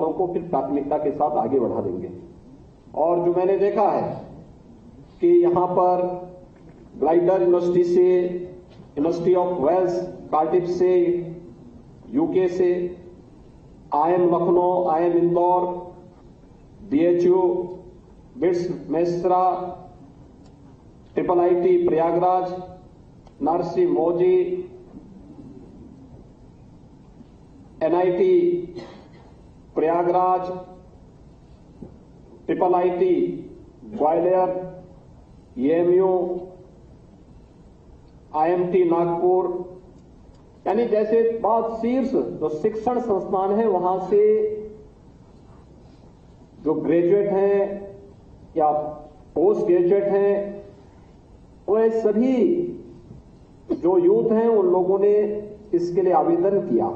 वालों को फिर प्राथमिकता के साथ आगे बढ़ा देंगे। और जो मैंने देखा है कि यहां पर ग्लाइडर यूनिवर्सिटी से, यूनिवर्सिटी ऑफ वेल्स कार्डिफ से, यूके से, आईएम लखनऊ, आईएम इंदौर, डीएचयू, BITS Mesra, triple IIT Prayagraj, Narsee Monjee, NIT Prayagraj, triple IIT Gwalior, AMU, IMT Nagpur, यानी जैसे बहुत शीर्ष जो शिक्षण संस्थान है वहां से जो ग्रेजुएट हैं या पोस्ट ग्रेजुएट हैं, वह सभी जो यूथ हैं उन लोगों ने इसके लिए आवेदन किया।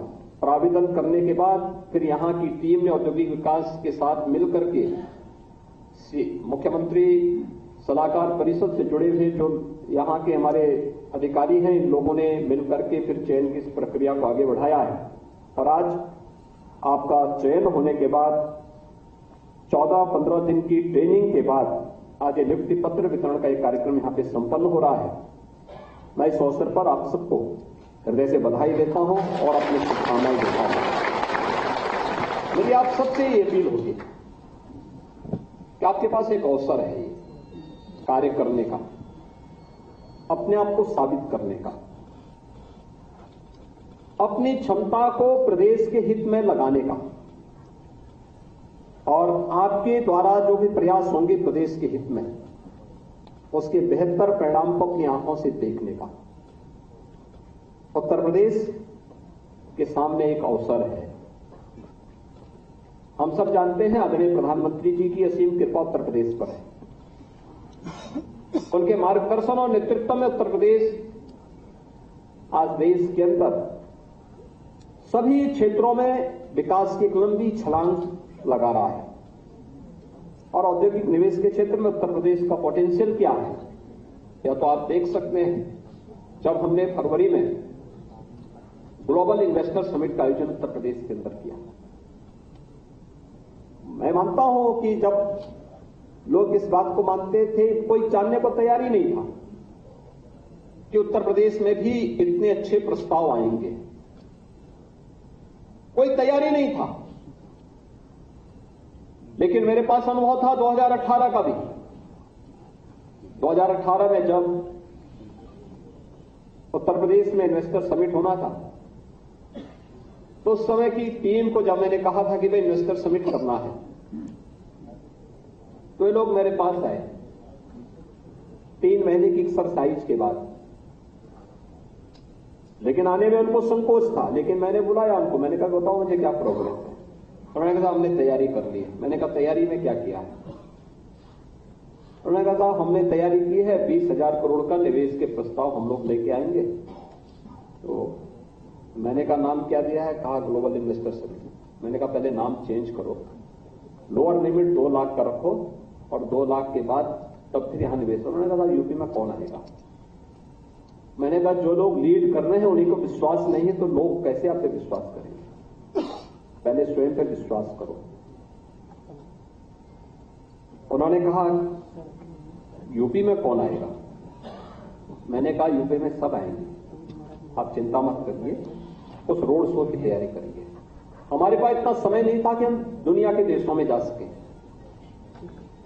और आवेदन करने के बाद फिर यहां की टीम ने औद्योगिक विकास के साथ मिलकर के मुख्यमंत्री सलाहकार परिषद से जुड़े हुए जो यहां के हमारे अधिकारी हैं, इन लोगों ने मिलकर के फिर चयन की इस प्रक्रिया को आगे बढ़ाया है। और आज आपका चयन होने के बाद 14-15 दिन की ट्रेनिंग के बाद आज ये नियुक्ति पत्र वितरण का एक कार्यक्रम यहां पे संपन्न हो रहा है। मैं इस अवसर पर आप सबको हृदय से बधाई देता हूं और अपनी शुभकामनाएं देता हूं। मेरी आप सबसे ये अपील होगी कि आपके पास एक अवसर है ये कार्य करने का, अपने आप को साबित करने का, अपनी क्षमता को प्रदेश के हित में लगाने का, और आपके द्वारा जो भी प्रयास होंगे प्रदेश के हित में, उसके बेहतर परिणाम को अपनी आंखों से देखने का। उत्तर प्रदेश के सामने एक अवसर है। हम सब जानते हैं आदरणीय प्रधानमंत्री जी की असीम कृपा उत्तर प्रदेश पर है। उनके मार्गदर्शन और नेतृत्व में उत्तर प्रदेश आज देश के अंदर सभी क्षेत्रों में विकास की एक लंबी छलांग लगा रहा है। और औद्योगिक निवेश के क्षेत्र में उत्तर प्रदेश का पोटेंशियल क्या है, या तो आप देख सकते हैं जब हमने फरवरी में ग्लोबल इन्वेस्टर समिट का आयोजन उत्तर प्रदेश के अंदर किया। मैं मानता हूं कि जब लोग इस बात को मानते थे, कोई जानने को तैयार ही नहीं था कि उत्तर प्रदेश में भी इतने अच्छे प्रस्ताव आएंगे, कोई तैयारी नहीं था। लेकिन मेरे पास अनुभव था 2018 का भी। 2018 में जब उत्तर प्रदेश में इन्वेस्टर समिट होना था, तो उस समय की टीम को जब मैंने कहा था कि भाई इन्वेस्टर समिट करना है, तो ये लोग मेरे पास आए 3 महीने की एक्सरसाइज के बाद। लेकिन आने में उनको संकोच था, लेकिन मैंने बुलाया उनको, मैंने कहा बताओ मुझे क्या प्रॉब्लम है। उन्होंने कहा हमने तैयारी कर ली है। मैंने कहा तैयारी में क्या किया है? उन्होंने कहा हमने तैयारी की है, 20,000 करोड़ का निवेश के प्रस्ताव हम लोग लेके आएंगे। तो मैंने कहा नाम क्या दिया है? कहा ग्लोबल इन्वेस्टर समिट। मैंने कहा पहले नाम चेंज करो, लोअर लिमिट 2 लाख का रखो, और 2 लाख के बाद तब फिर यहां निवेश। उन्होंने कहा यूपी में कौन आएगा? मैंने कहा जो लोग लीड कर रहे हैं उन्हीं को विश्वास नहीं है, तो लोग कैसे आप पे विश्वास करेंगे? पहले स्वयं पे विश्वास करो। उन्होंने कहा यूपी में कौन आएगा? मैंने कहा यूपी में सब आएंगे, आप चिंता मत करिए, उस रोड शो की तैयारी करेंगे। हमारे पास इतना समय नहीं था कि हम दुनिया के देशों में जा सके,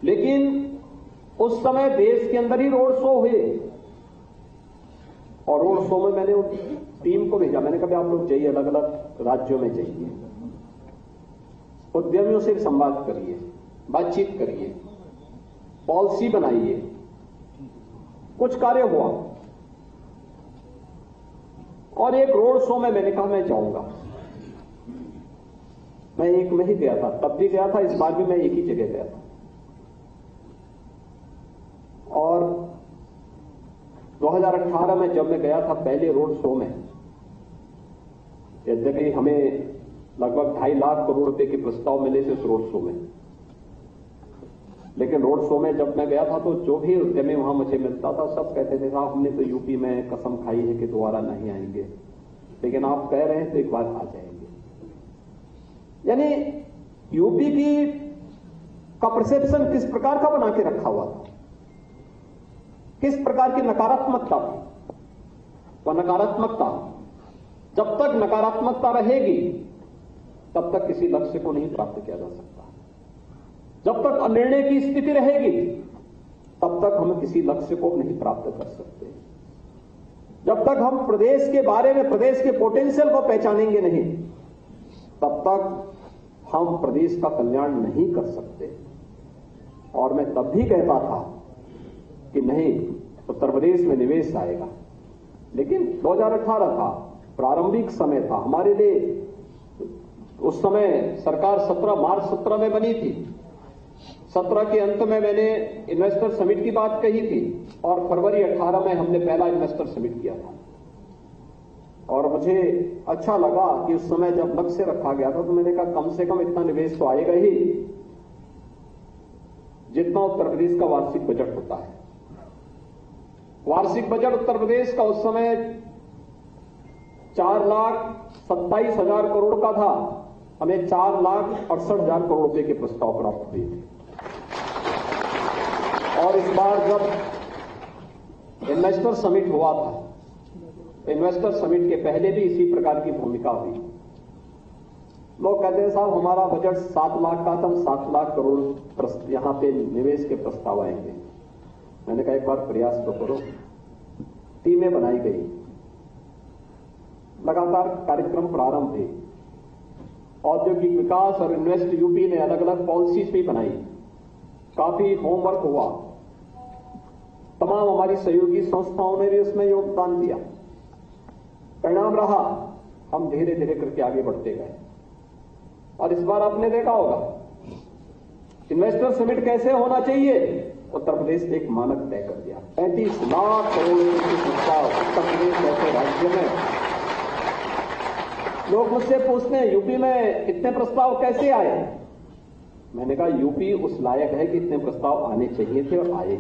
लेकिन उस समय देश के अंदर ही रोड शो हुए। और रोड शो में मैंने उस टीम को भेजा, मैंने कहा आप लोग जाइए, अलग अलग राज्यों में जाइए, उद्यमियों से संवाद करिए, बातचीत करिए, पॉलिसी बनाइए। कुछ कार्य हुआ, और एक रोड शो में मैंने कहा मैं जाऊंगा। मैं एक में ही गया था, तब भी गया था, इस बार भी मैं एक ही जगह गया था। और 2018 में जब मैं गया था पहले रोड शो में, यद्यपि हमें लगभग 2.5 लाख करोड़ रुपए के प्रस्ताव मिले थे उस रोड शो में, लेकिन रोड शो में जब मैं गया था तो जो भी उद्यमी वहां मुझे मिलता था सब कहते थे साहब हमने तो यूपी में कसम खाई है कि दोबारा नहीं आएंगे, लेकिन आप कह रहे हैं तो एक बार आ जाएंगे। यानी यूपी का परसेप्शन किस प्रकार का बना के रखा हुआ था, किस प्रकार की नकारात्मकता थी। वह नकारात्मकता, जब तक नकारात्मकता रहेगी तब तक किसी लक्ष्य को नहीं प्राप्त किया जा सकता। जब तक अनिर्णय की स्थिति रहेगी तब तक हम किसी लक्ष्य को नहीं प्राप्त कर सकते। जब तक हम प्रदेश के बारे में, प्रदेश के पोटेंशियल को पहचानेंगे नहीं, तब तक हम प्रदेश का कल्याण नहीं कर सकते। और मैं तब भी कहता था कि नहीं, उत्तर प्रदेश में निवेश आएगा, लेकिन 2018 था, प्रारंभिक समय था हमारे लिए। उस समय सरकार मार्च 17 में बनी थी। 17 के अंत में मैंने इन्वेस्टर समिट की बात कही थी और फरवरी 18 में हमने पहला इन्वेस्टर समिट किया था। और मुझे अच्छा लगा कि उस समय जब लक्ष्य रखा गया था तो मैंने कहा कम से कम इतना निवेश तो आएगा ही जितना उत्तर प्रदेश का वार्षिक बजट होता है। वार्षिक बजट उत्तर प्रदेश का उस समय 4,27,000 करोड़ का था। हमें 4,68,000 करोड़ रुपए के प्रस्ताव प्राप्त हुए थे। और इस बार जब इन्वेस्टर समिट हुआ था, इन्वेस्टर समिट के पहले भी इसी प्रकार की भूमिका हुई। लोग कहते हैं साहब हमारा बजट 7 लाख का था, 7 लाख करोड़ यहां पे निवेश के प्रस्ताव आएंगे। मैंने कहा एक बार प्रयास तो करो। टीमें बनाई गई, लगातार कार्यक्रम प्रारंभ हुए। औद्योगिक विकास और इन्वेस्ट यूपी ने अलग अलग पॉलिसीज भी बनाई, काफी होमवर्क हुआ। तमाम हमारी सहयोगी संस्थाओं ने भी उसमें योगदान दिया। परिणाम रहा, हम धीरे धीरे करके आगे बढ़ते गए। और इस बार आपने देखा होगा इन्वेस्टर समिट कैसे होना चाहिए, उत्तर प्रदेश ने एक मानक तय कर दिया। 35 लाख करोड़ के प्रस्ताव उत्तर प्रदेश जैसे राज्य में। लोग मुझसे पूछते हैं यूपी में इतने प्रस्ताव कैसे आए। मैंने कहा यूपी उस लायक है कि इतने प्रस्ताव आने चाहिए थे और आए।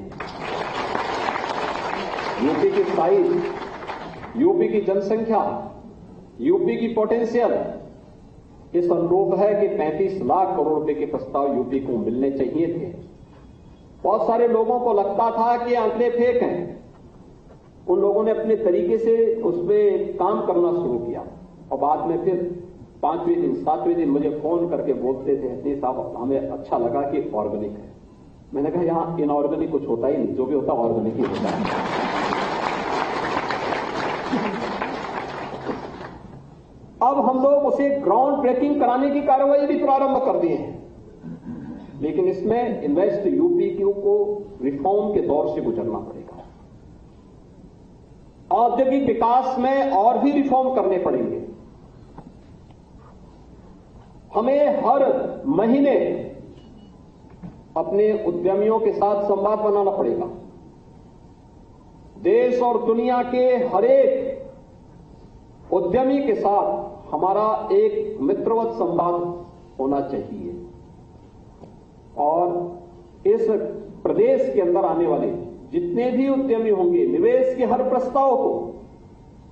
यूपी की साइज, यूपी की जनसंख्या, यूपी की पोटेंशियल इस अनुरूप है कि 35 लाख करोड़ रुपए के प्रस्ताव यूपी को मिलने चाहिए थे। बहुत सारे लोगों को लगता था कि आंकड़े फेक हैं। उन लोगों ने अपने तरीके से उस पर काम करना शुरू किया और बाद में फिर 5वें दिन 7वें दिन मुझे फोन करके बोलते थे नहीं साहब हमें अच्छा लगा कि ऑर्गेनिक है। मैंने कहा यहां इनऑर्गेनिक कुछ होता ही नहीं, जो भी होता ऑर्गेनिक ही होता है। अब हम लोग उसे ग्राउंड ब्रेकिंग कराने की कार्रवाई भी प्रारंभ कर दिए हैं, लेकिन इसमें इन्वेस्ट यूपी को रिफॉर्म के दौर से गुजरना पड़ेगा। औद्योगिक विकास में और भी रिफॉर्म करने पड़ेंगे। हमें हर महीने अपने उद्यमियों के साथ संवाद बनाना पड़ेगा। देश और दुनिया के हर एक उद्यमी के साथ हमारा एक मित्रवत संवाद होना चाहिए और इस प्रदेश के अंदर आने वाले जितने भी उद्यमी होंगे, निवेश के हर प्रस्ताव को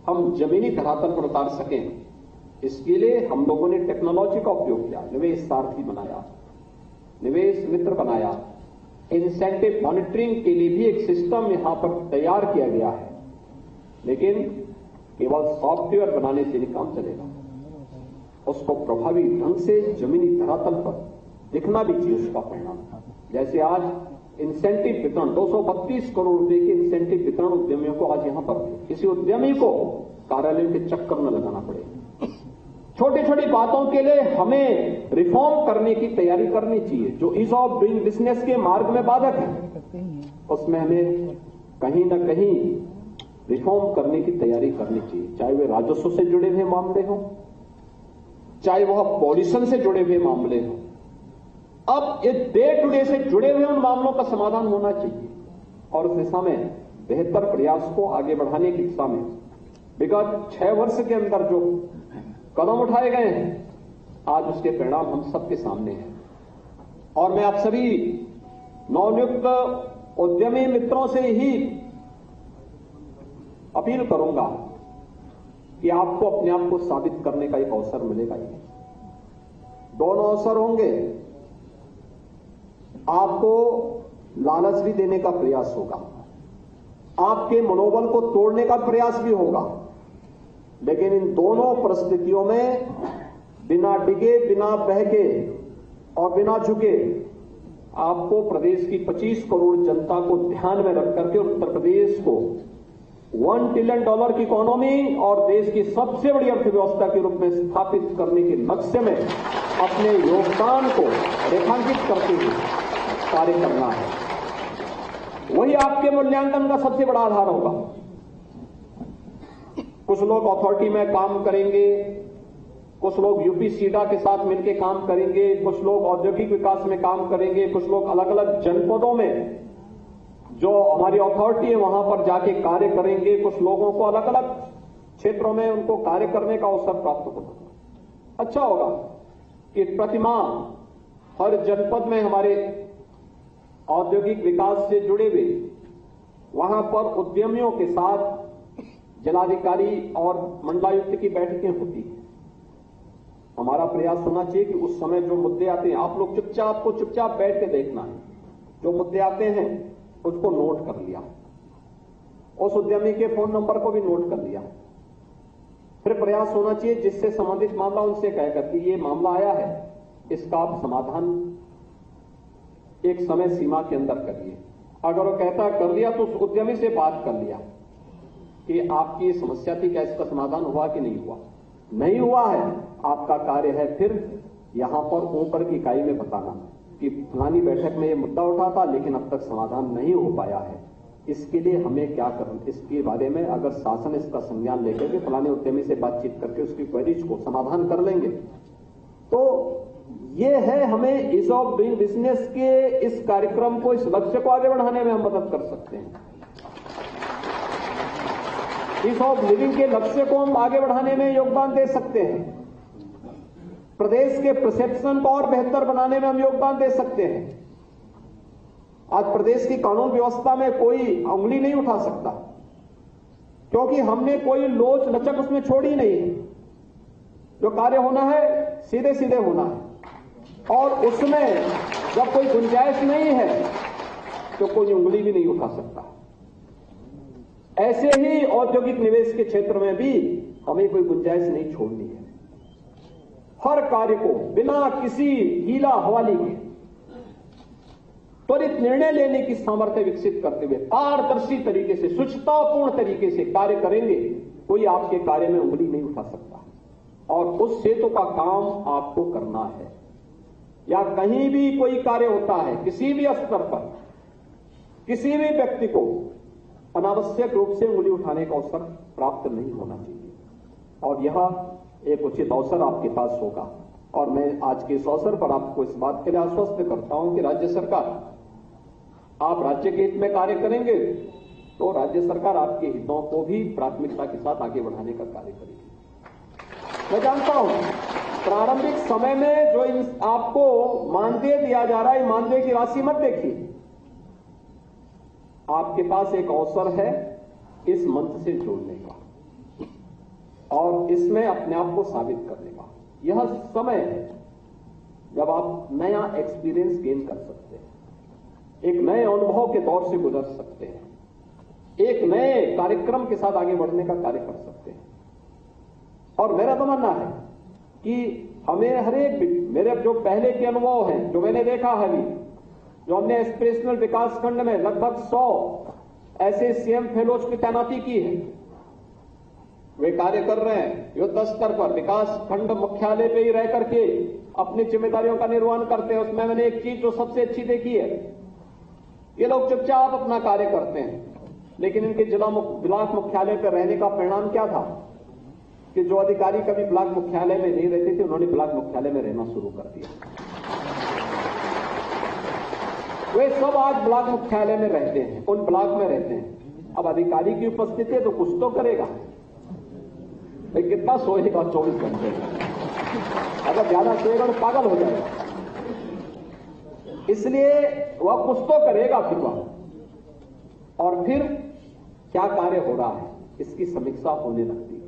हम जमीनी धरातल पर उतार सकें, इसके लिए हम लोगों ने टेक्नोलॉजी का उपयोग किया। निवेश सारथी बनाया, निवेश मित्र बनाया, इंसेंटिव मॉनिटरिंग के लिए भी एक सिस्टम यहां पर तैयार किया गया है। लेकिन केवल सॉफ्टवेयर बनाने से नहीं काम चलेगा, उसको प्रभावी ढंग से जमीनी धरातल पर दिखना भी चाहिए उसका परिणाम। जैसे आज इंसेंटिव वितरण 232 करोड़ रुपए के इंसेंटिव वितरण उद्यमियों को आज यहां पर किसी उद्यमी को कार्यालय के चक्कर न लगाना पड़ेगा। छोटी छोटी बातों के लिए हमें रिफॉर्म करने की तैयारी करनी चाहिए। जो ईज ऑफ डूइंग बिजनेस के मार्ग में बाधक है उसमें हमें कहीं ना कहीं रिफॉर्म करने की तैयारी करनी चाहिए, चाहे वे राजस्व से जुड़े हुए मामले हों, चाहे वह पॉल्यूशन से जुड़े हुए मामले हों। अब ये डे टू डे से जुड़े हुए उन मामलों का समाधान होना चाहिए और उस दिशा में बेहतर प्रयास को आगे बढ़ाने की दिशा में विगत 6 वर्ष के अंदर जो कदम उठाए गए हैं, आज उसके परिणाम हम सबके सामने हैं। और मैं आप सभी नवनियुक्त उद्यमी मित्रों से ही अपील करूंगा कि आपको अपने आप को साबित करने का एक अवसर मिलेगा ही। दोनों अवसर होंगे। आपको लालच भी देने का प्रयास होगा, आपके मनोबल को तोड़ने का प्रयास भी होगा, लेकिन इन दोनों परिस्थितियों में बिना डिगे, बिना बहके और बिना झुके आपको प्रदेश की 25 करोड़ जनता को ध्यान में रख करके उत्तर प्रदेश को $1 ट्रिलियन की इकोनॉमी और देश की सबसे बड़ी अर्थव्यवस्था के रूप में स्थापित करने के लक्ष्य में अपने योगदान को रेखांकित करते हुए कार्य करना है। वही आपके मूल्यांकन का सबसे बड़ा आधार होगा। कुछ लोग अथॉरिटी में काम करेंगे, कुछ लोग यूपी सीडा के साथ मिलकर काम करेंगे, कुछ लोग औद्योगिक विकास में काम करेंगे, कुछ लोग अलग अलग जनपदों में जो हमारी अथॉरिटी है वहां पर जाके कार्य करेंगे, कुछ लोगों को अलग अलग क्षेत्रों में उनको कार्य करने का अवसर प्राप्त होगा। अच्छा होगा कि प्रतिमाह हर जनपद में हमारे औद्योगिक विकास से जुड़े हुए वहां पर उद्यमियों के साथ जिलाधिकारी और मंडलायुक्त की बैठकें होती हैं। हमारा प्रयास होना चाहिए कि उस समय जो मुद्दे आते हैं आप लोग चुपचाप बैठ के देखना है। जो मुद्दे आते हैं उसको नोट कर लिया, उस उद्यमी के फोन नंबर को भी नोट कर लिया। फिर प्रयास होना चाहिए जिससे संबंधित मामला उनसे कहकर कि ये मामला आया है, इसका आप समाधान एक समय सीमा के अंदर करिए। अगर वो कहता कर लिया तो उस उद्यमी से बात कर लिया कि आपकी समस्या थी, क्या इसका समाधान हुआ कि नहीं हुआ। नहीं हुआ है, आपका कार्य है फिर यहां पर ऊपर की इकाई में बताना कि फलानी बैठक में ये मुद्दा उठा था लेकिन अब तक समाधान नहीं हो पाया है, इसके लिए हमें क्या करना। इसके बारे में अगर शासन इसका संज्ञान लेकर के फलाने उद्यमी से बातचीत करके उसकी क्वेरीज को समाधान कर लेंगे तो ये है हमें ईज ऑफ डूइंग बिजनेस के इस कार्यक्रम को, इस लक्ष्य को आगे बढ़ाने में हम मदद कर सकते हैं। ईज ऑफ लिविंग के लक्ष्य को हम आगे बढ़ाने में योगदान दे सकते हैं। प्रदेश के परसेप्शन को और बेहतर बनाने में हम योगदान दे सकते हैं। आज प्रदेश की कानून व्यवस्था में कोई उंगली नहीं उठा सकता क्योंकि हमने कोई लोच लचक उसमें छोड़ी नहीं है। जो कार्य होना है सीधे सीधे होना है और उसमें जब कोई गुंजाइश नहीं है तो कोई उंगली भी नहीं उठा सकता। ऐसे ही औद्योगिक निवेश के क्षेत्र में भी हमें कोई गुंजाइश नहीं छोड़नी है। हर कार्य को बिना किसी हीला हवाली के त्वरित निर्णय लेने की सामर्थ्य विकसित करते हुए पारदर्शी तरीके से, शुचितापूर्ण तरीके से कार्य करेंगे, कोई आपके कार्य में उंगली नहीं उठा सकता। और उस हेतु का काम आपको करना है। या कहीं भी कोई कार्य होता है, किसी भी स्तर पर किसी भी व्यक्ति को अनावश्यक रूप से उंगली उठाने का अवसर प्राप्त नहीं होना चाहिए। और यह एक उचित अवसर आपके पास होगा। और मैं आज के इस अवसर पर आपको इस बात के लिए आश्वस्त करता हूं कि राज्य सरकार, आप राज्य के हित में कार्य करेंगे तो राज्य सरकार आपके हितों को भी प्राथमिकता के साथ आगे बढ़ाने का कार्य करेगी। मैं जानता हूं प्रारंभिक समय में जो आपको मानदेय दिया जा रहा है, मानदेय की राशि मत देखिए। आपके पास एक अवसर है इस मंच से जुड़ने का और इसमें अपने आप को साबित करने का। यह समय है जब आप नया एक्सपीरियंस गेन कर सकते हैं, एक नए अनुभव के दौर से गुजर सकते हैं, एक नए कार्यक्रम के साथ आगे बढ़ने का कार्य कर सकते हैं। और मेरा तो मानना है कि हमें हर एक, मेरे जो पहले के अनुभव हैं, जो मैंने देखा है अभी, जो हमने एस्पिरेशनल विकास खंड में लगभग 100 ऐसे सीएम फेलोज की तैनाती की है, वे कार्य कर रहे हैं युद्ध स्तर पर, विकास खंड मुख्यालय पे ही रह करके अपनी जिम्मेदारियों का निर्वहन करते हैं। उसमें मैंने एक चीज जो सबसे अच्छी देखी है, ये लोग चुपचाप अपना कार्य करते हैं, लेकिन इनके ब्लॉक मुख्यालय पर रहने का परिणाम क्या था कि जो अधिकारी कभी ब्लॉक मुख्यालय में नहीं रहते थे, उन्होंने ब्लॉक मुख्यालय में रहना शुरू कर दिया। वे सब आज ब्लॉक मुख्यालय में रहते हैं, उन ब्लॉक में रहते हैं। अब अधिकारी की उपस्थिति है तो कुछ तो करेगा, कितना सोएगा 24 घंटे, अगर ज्यादा सोएगा तो पागल हो जाएगा। इसलिए वह कुछ तो करेगा फिर वह। और फिर क्या कार्य हो रहा है इसकी समीक्षा होने लगती है।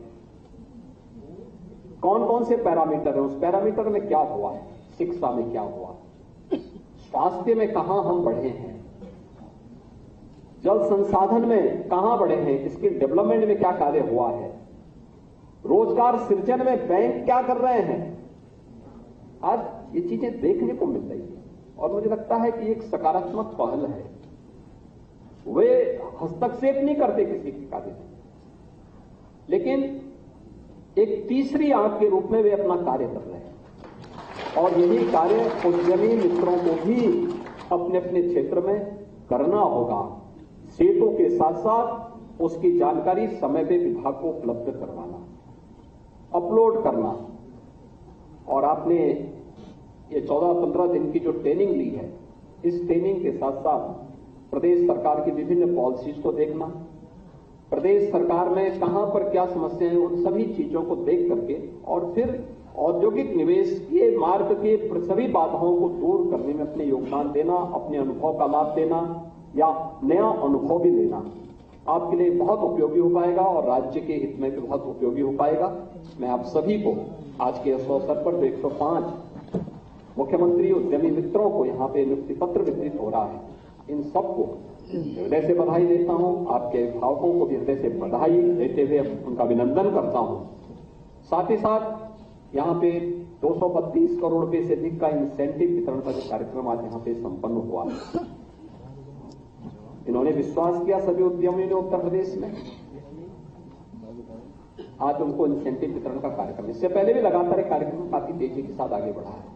कौन कौन से पैरामीटर है, उस पैरामीटर में क्या हुआ है, शिक्षा में क्या हुआ, स्वास्थ्य में कहां हम बढ़े हैं, जल संसाधन में कहां बढ़े हैं, स्किल डेवलपमेंट में क्या कार्य हुआ है, रोजगार सृजन में बैंक क्या कर रहे हैं। आज ये चीजें देखने को मिल रही है और मुझे लगता है कि एक सकारात्मक पहल है। वे हस्तक्षेप नहीं करते किसी के कार्य में, लेकिन एक तीसरी आंख के रूप में वे अपना कार्य कर रहे हैं और यही कार्य उद्यमी मित्रों को भी अपने अपने क्षेत्र में करना होगा। सेतु के साथ साथ उसकी जानकारी समय पे विभाग को उपलब्ध करवाना, अपलोड करना। और आपने ये 14-15 दिन की जो ट्रेनिंग ली है, इस ट्रेनिंग के साथ साथ प्रदेश सरकार की विभिन्न पॉलिसीज को देखना, प्रदेश सरकार में कहां पर क्या समस्याएं हैं, उन सभी चीजों को देख करके और फिर औद्योगिक निवेश के मार्ग के सभी बाधाओं को दूर करने में अपने योगदान देना, अपने अनुभव का लाभ देना या नया अनुभव भी लेना आपके लिए बहुत उपयोगी हो पाएगा और राज्य के हित में भी बहुत उपयोगी हो पाएगा। मैं आप सभी को आज के इस अवसर पर 105 मुख्यमंत्री उद्यमी मित्रों को यहां पे नियुक्ति पत्र वितरित हो रहा है, इन सबको हृदय से बधाई देता हूं। आपके अभिभावकों को भी हृदय से बधाई देते हुए उनका अभिनंदन करता हूं। साथ ही साथ यहां पे 232 करोड़ रुपए से अधिक का इंसेंटिव वितरण का जो कार्यक्रम आज यहां पे संपन्न हुआ है, इन्होंने विश्वास किया सभी उद्यमियों ने उत्तर प्रदेश में, आज उनको इंसेंटिव वितरण का कार्यक्रम, इससे पहले भी लगातार एक कार्यक्रम काफी तेजी के साथ आगे बढ़ा है।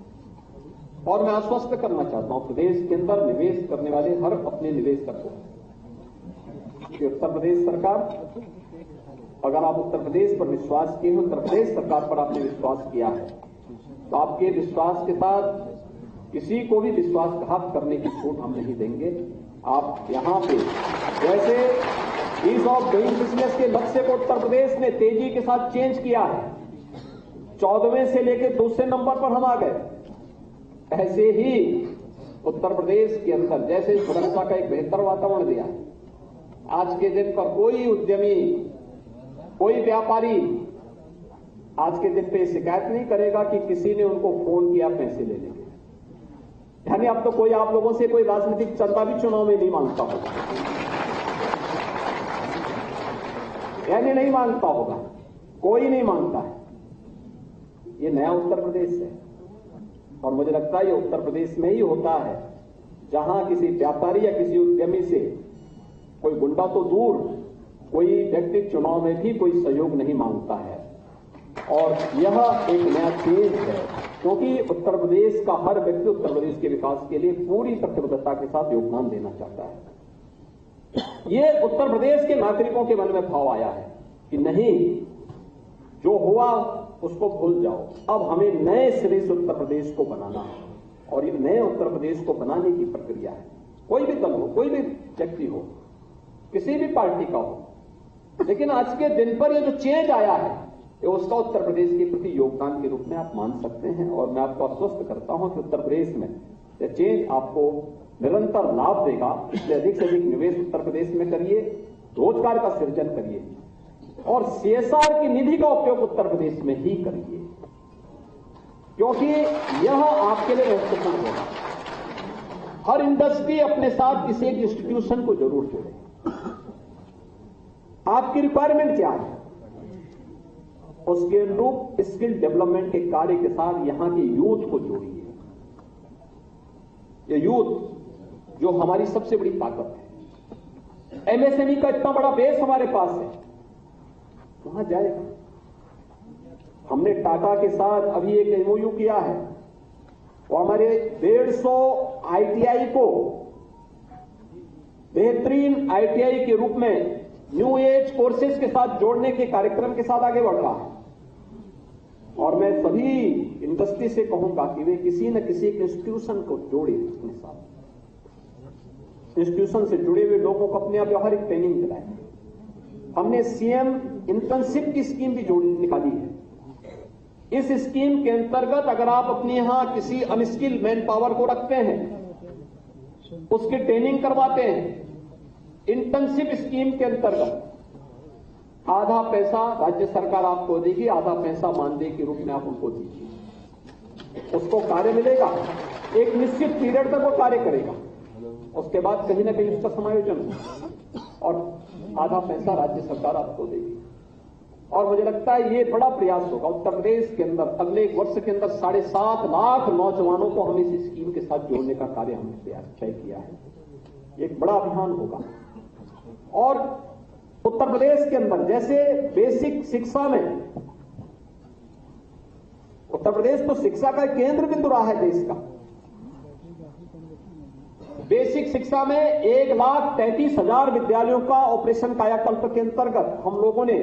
और मैं आश्वस्त करना चाहता हूं प्रदेश के अंदर निवेश करने वाले हर अपने निवेशक को कि उत्तर प्रदेश सरकार, अगर आप उत्तर प्रदेश पर विश्वास किए हैं, उत्तर प्रदेश सरकार पर आपने विश्वास किया है, तो आपके विश्वास के साथ किसी को भी विश्वासघात करने की छूट हम नहीं देंगे। आप यहां पे जैसे ईज ऑफ डूइंग बिजनेस के लक्ष्य को उत्तर प्रदेश ने तेजी के साथ चेंज किया है, 14वें से लेकर दूसरे नंबर पर हम आ गए, ऐसे ही उत्तर प्रदेश के अंदर जैसे सुरक्षा का एक बेहतर वातावरण दिया है, आज के दिन पर कोई उद्यमी, कोई व्यापारी आज के दिन पे शिकायत नहीं करेगा कि किसी ने उनको फोन किया पैसे लेने के। यानी अब तो कोई आप लोगों से कोई राजनीतिक चंदा भी चुनाव में नहीं मांगता होगा, यानी नहीं मांगता होगा, कोई नहीं मांगता है। ये नया उत्तर प्रदेश है और मुझे लगता है ये उत्तर प्रदेश में ही होता है जहां किसी व्यापारी या किसी उद्यमी से कोई गुंडा तो दूर, कोई व्यक्ति चुनाव में भी कोई सहयोग नहीं मांगता है। और यह एक नया चेंज है क्योंकि उत्तर प्रदेश का हर व्यक्ति उत्तर प्रदेश के विकास के लिए पूरी प्रतिबद्धता के साथ योगदान देना चाहता है। ये उत्तर प्रदेश के नागरिकों के मन में भाव आया है कि नहीं, जो हुआ उसको भूल जाओ, अब हमें नए सिरे से उत्तर प्रदेश को बनाना है और ये नए उत्तर प्रदेश को बनाने की प्रक्रिया है। कोई भी दल हो, कोई भी व्यक्ति हो, किसी भी पार्टी का हो, लेकिन आज के दिन पर ये जो चेंज आया है ये उसका उत्तर प्रदेश के प्रति योगदान के रूप में आप मान सकते हैं। और मैं आपको आश्वस्त करता हूं कि उत्तर प्रदेश में ये चेंज आपको निरंतर लाभ देगा। इसलिए अधिक से अधिक निवेश उत्तर प्रदेश में करिए, रोजगार का सृजन करिए और सीएसआर की निधि का उपयोग उत्तर प्रदेश में ही करिए, क्योंकि यह आपके लिए महत्वपूर्ण होगा। हर इंडस्ट्री अपने साथ किसी एक इंस्टीट्यूशन को जरूर जोड़े। आपकी रिक्वायरमेंट क्या है, उसके अनुरूप स्किल डेवलपमेंट के कार्य के साथ यहां के यूथ को जोड़िए। ये यूथ जो हमारी सबसे बड़ी ताकत है, एमएसएमई का इतना बड़ा बेस हमारे पास है, वहां जाएगा। हमने टाटा के साथ अभी एक एमओयू किया है, वो हमारे 150 आईटीआई को बेहतरीन आईटीआई के रूप में न्यू एज कोर्सेज के साथ जोड़ने के कार्यक्रम के साथ आगे बढ़ रहा है। और मैं सभी इंडस्ट्री से कहूंगा कि वे किसी न किसी एक इंस्टीट्यूशन को जोड़े अपने साथ। इंस्टीट्यूशन से जुड़े हुए लोगों को अपने आप व्यवहारिक ट्रेनिंग दिलाए। हमने सीएम इंटर्नशिप की स्कीम भी निकाली है। इस स्कीम के अंतर्गत अगर आप अपने यहां किसी अनस्किल्ड मैन पावर को रखते हैं, उसकी ट्रेनिंग करवाते हैं, इंटर्नशिप स्कीम के अंतर्गत आधा पैसा राज्य सरकार आपको देगी, आधा पैसा मानदेय के रूप में आप उनको दीजिए। उसको कार्य मिलेगा, एक निश्चित पीरियड तक वो कार्य करेगा, उसके बाद कहीं ना कहीं उसका समायोजन होगा और आधा पैसा राज्य सरकार आपको देगी। और मुझे लगता है ये बड़ा प्रयास होगा उत्तर प्रदेश के अंदर अगले एक वर्ष के अंदर 7.5 लाख नौजवानों को हम इस स्कीम के साथ जोड़ने का कार्य हमने तय किया है। एक बड़ा अभियान होगा। और उत्तर प्रदेश के अंदर जैसे बेसिक शिक्षा में, उत्तर प्रदेश तो शिक्षा का केंद्र भी तो रहा है देश का। बेसिक शिक्षा में 1,33,000 विद्यालयों का ऑपरेशन कायाकल्प के अंतर्गत हम लोगों ने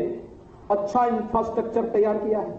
अच्छा इंफ्रास्ट्रक्चर तैयार किया है।